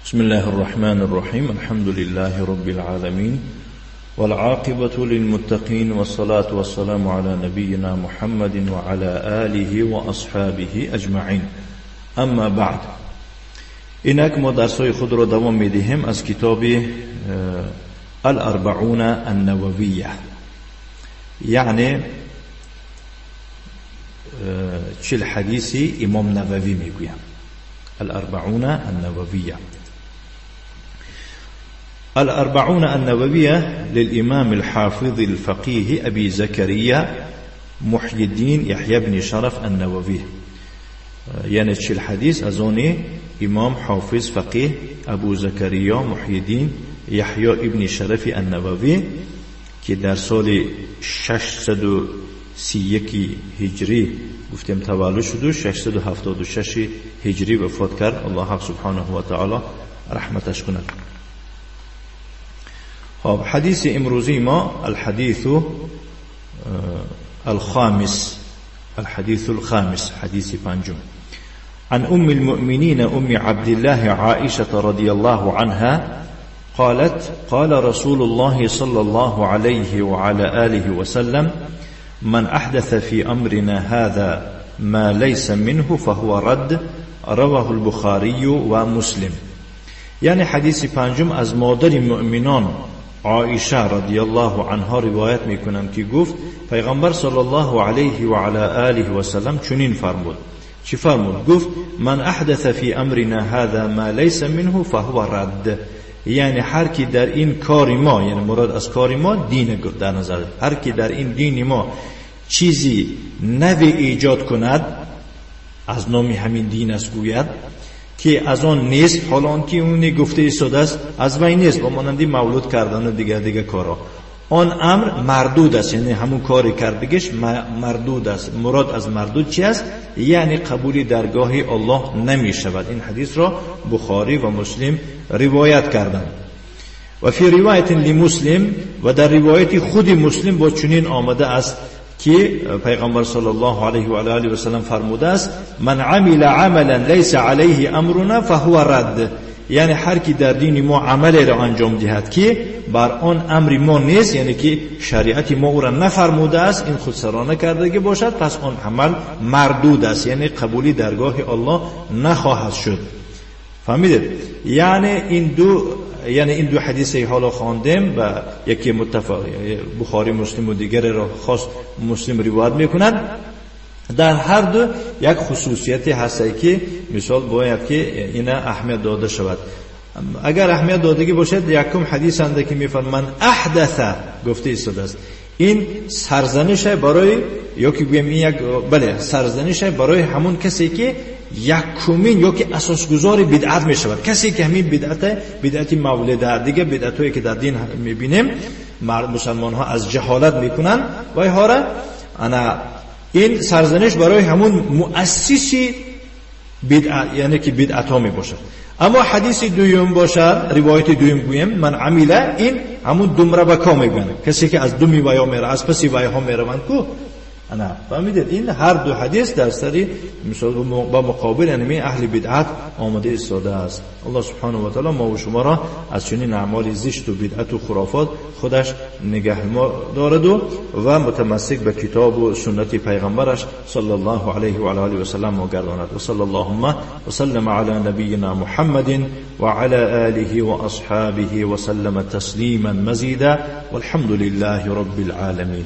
بسم الله الرحمن الرحيم. الحمد لله رب العالمين والعاقبة للمتقين والصلاة والسلام على نبينا محمد وعلى آله وأصحابه أجمعين. أما بعد، اینک ما درسای خود را دوام میدهیم از کتاب الاربعون النوویه، یعنی 40 حدیثی امام نووی میگویم. الاربعون النوویه. الأربعون النووية للإمام الحافظ الفقيه أبي زكريا محي الدين يحيى بن شرف النووي، يعني 40 حديث أزوني إمام حافظ فقيه أبو زكريا محي الدين يحيى ابن شرف النووي که در سال 631 هجری گفتیم تولد شد و 676 هجری وفات کرد. الله حق سبحانه و تعالی رحمتش کند. خب، حدیث امروزی ما الحديث الخامس، حديث پنجم. عن أم المؤمنين أم عبد الله عائشة رضي الله عنها قالت: قال رسول الله صلى الله عليه وعلى آله وسلم: من أحدث في أمرنا هذا ما ليس منه فهو رد. رواه البخاري ومسلم. یعنی حدیث پنجم از مادر مؤمنان عایشه رضی الله عنها روایت میکنم که گفت پیغمبر صلی الله علیه و علی آله و سلم چنین فرمود. چی فرمود؟ گفت: من احدث فی امرنا هذا ما لیس منه فهو رد. یعنی هر کی در این کار ما، یعنی مراد از کار ما دین در نظر، هر کی در این دین ما چیزی نوی ایجاد کند، از نام همین دین است گوید که از آن نیست، حالا آن که اون گفته ایستاده است از وی نیست، با مانندی مولود کردن و دیگه کارا، آن امر مردود است. یعنی همون کاری کردگش مردود است. مراد از مردود چی است؟ یعنی قبولی درگاه الله نمی شود. این حدیث را بخاری و مسلم روایت کردند. و فی روایت لمسلم، و در روایت خود مسلم با چنین آمده است که پیغمبر صلی الله علیه و آله و سلم فرموده است: من عمل عملا لیس علیه امرنا فهو رد. یعنی هر کی در دین ما عملی را انجام دهد که بر آن امر ما نیست، یعنی که شریعت ما او را نفرموده است، این خودسرانه کردگی باشد، پس آن عمل مردود است، یعنی قبولی درگاه الله نخواهد شد. فهمیدید؟ یعنی این دو حدیث حالا خواندیم و یکی متفق بخاری مسلم و دیگر را خاص مسلم روایت میکنند. در هر دو یک خصوصیتی هست که مثال باید که اینا اهمیت داده شود. اگر اهمیت دادگی باشد، یکم حدیث انده که میفرمان احدث گفته ایستاده است، این سرزنش برای، یا که بگیم یک سرزنش برای همون کسی که یکمین یا که اساسگذار بدعت می شود، کسی که همین بدعت مولده، دیگه بدعتایی که در دین میبینیم مسلمان ها از جهالت میکنن و این سرزنش برای همون مؤسسی بدعت، یعنی که بدعت ها می باشد. اما حدیث دویم باشد، روایت دویم گویم من عمله، این همون دمره بکا میگن، کسی که از دمی ویا میره، از پسی ویا ها میروند کو. فهمیدید؟ این هر دو حدیث در سری مثال با مقابل یعنی اهل بدعت آمده ایستاده است. الله سبحانه و تعالی ما و شما را از چنین اعمال زشت و بدعت و خرافات خودش نگه ما دارد و متمسک به کتاب و سنت پیغمبرش صلی الله علیه و آله و سلم ما گرداند. و صلی اللهم و سلم علی نبینا محمد و علی آله و اصحابه و سلم تسلیما مزیدا والحمد لله رب العالمین.